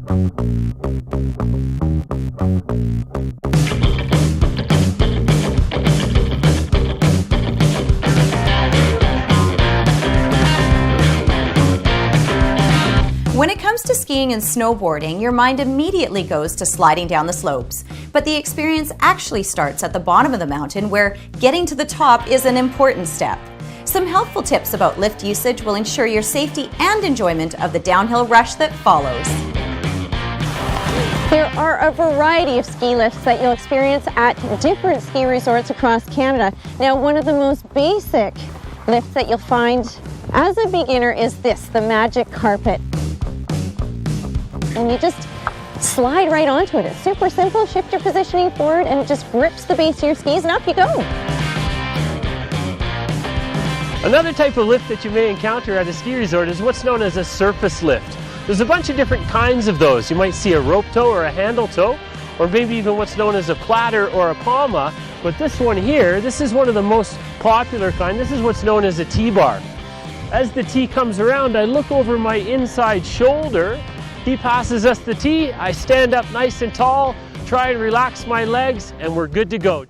When it comes to skiing and snowboarding, your mind immediately goes to sliding down the slopes. But the experience actually starts at the bottom of the mountain, where getting to the top is an important step. Some helpful tips about lift usage will ensure your safety and enjoyment of the downhill rush that follows. There are a variety of ski lifts that you'll experience at different ski resorts across Canada. Now, one of the most basic lifts that you'll find as a beginner is this, the magic carpet. And you just slide right onto it. It's super simple. Shift your positioning forward and it just grips the base of your skis and up you go. Another type of lift that you may encounter at a ski resort is what's known as a surface lift. There's a bunch of different kinds of those. You might see a rope tow or a handle tow, or maybe even what's known as a platter or a palma. But this one here, this is one of the most popular kind. This is what's known as a T-bar. As the T comes around, I look over my inside shoulder. He passes us the tee, I stand up nice and tall, try and relax my legs, and we're good to go.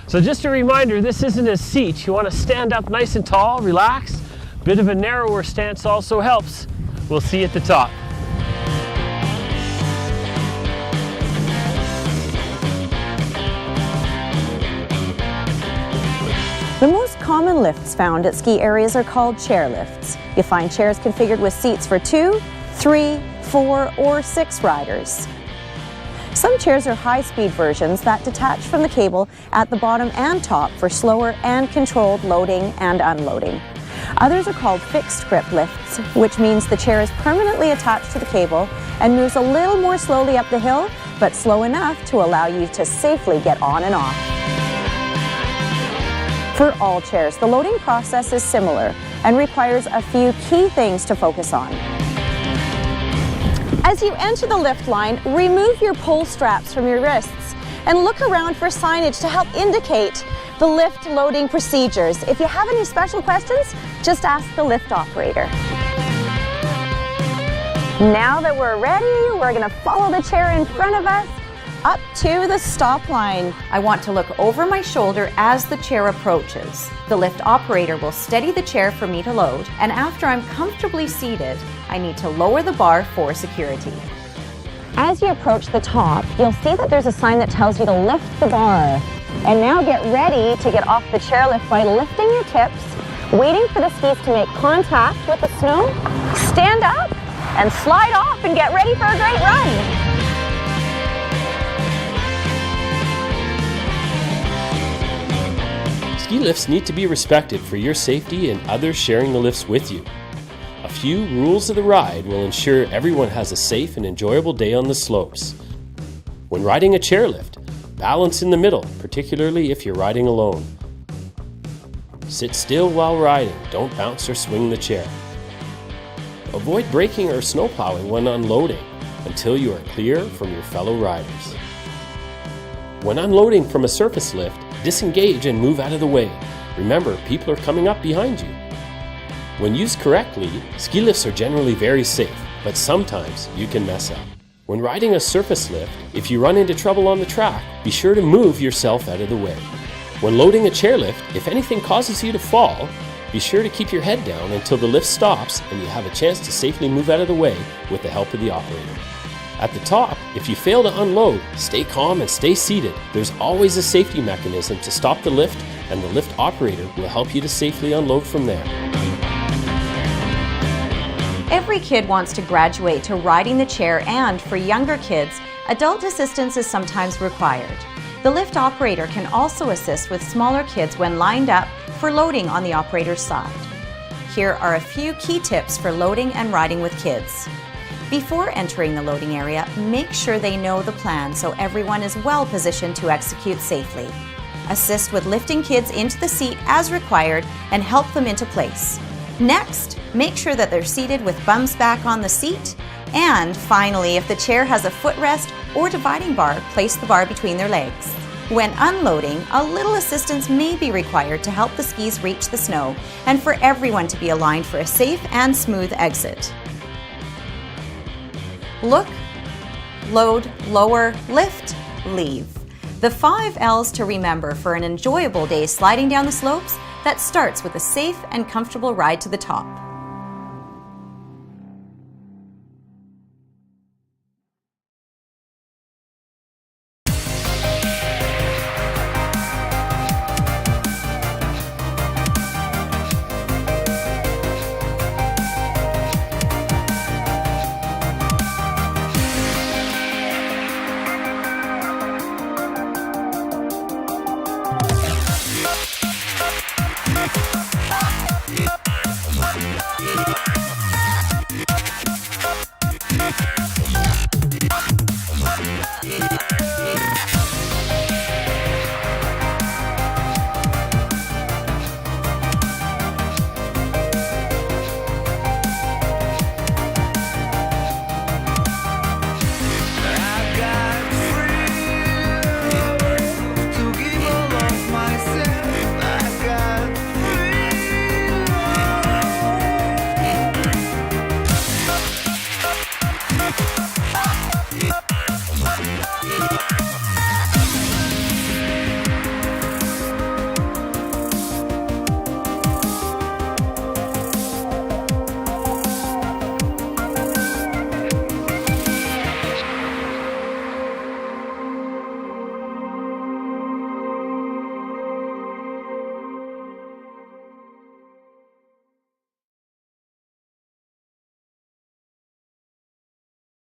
So just a reminder, this isn't a seat. You want to stand up nice and tall, relax. Bit of a narrower stance also helps. We'll see you at the top. The most common lifts found at ski areas are called chair lifts. You'll find chairs configured with seats for 2, 3, 4, or 6 riders. Some chairs are high-speed versions that detach from the cable at the bottom and top for slower and controlled loading and unloading. Others are called fixed grip lifts, which means the chair is permanently attached to the cable and moves a little more slowly up the hill, but slow enough to allow you to safely get on and off. For all chairs, the loading process is similar and requires a few key things to focus on. As you enter the lift line, remove your pull straps from your wrists and look around for signage to help indicate the lift loading procedures. If you have any special questions, just ask the lift operator. Now that we're ready, we're going to follow the chair in front of us up to the stop line. I want to look over my shoulder as the chair approaches. The lift operator will steady the chair for me to load, and after I'm comfortably seated, I need to lower the bar for security. As you approach the top, you'll see that there's a sign that tells you to lift the bar. And now get ready to get off the chairlift by lifting your tips, waiting for the skis to make contact with the snow, stand up, and slide off and get ready for a great run. Ski lifts need to be respected for your safety and others sharing the lifts with you. A few rules of the ride will ensure everyone has a safe and enjoyable day on the slopes. When riding a chairlift, balance in the middle, particularly if you're riding alone. Sit still while riding, don't bounce or swing the chair. Avoid braking or snowplowing when unloading until you are clear from your fellow riders. When unloading from a surface lift, disengage and move out of the way. Remember, people are coming up behind you. When used correctly, ski lifts are generally very safe, but sometimes you can mess up. When riding a surface lift, if you run into trouble on the track, be sure to move yourself out of the way. When loading a chairlift, if anything causes you to fall, be sure to keep your head down until the lift stops and you have a chance to safely move out of the way with the help of the operator. At the top, if you fail to unload, stay calm and stay seated. There's always a safety mechanism to stop the lift, and the lift operator will help you to safely unload from there. Every kid wants to graduate to riding the chair, and for younger kids, adult assistance is sometimes required. The lift operator can also assist with smaller kids when lined up for loading on the operator's side. Here are a few key tips for loading and riding with kids. Before entering the loading area, make sure they know the plan so everyone is well positioned to execute safely. Assist with lifting kids into the seat as required and help them into place. Next, make sure that they're seated with bums back on the seat. And finally, if the chair has a footrest or dividing bar, place the bar between their legs. When unloading, a little assistance may be required to help the skis reach the snow and for everyone to be aligned for a safe and smooth exit. Look, load, lower, lift, leave. The 5 L's to remember for an enjoyable day sliding down the slopes that starts with a safe and comfortable ride to the top.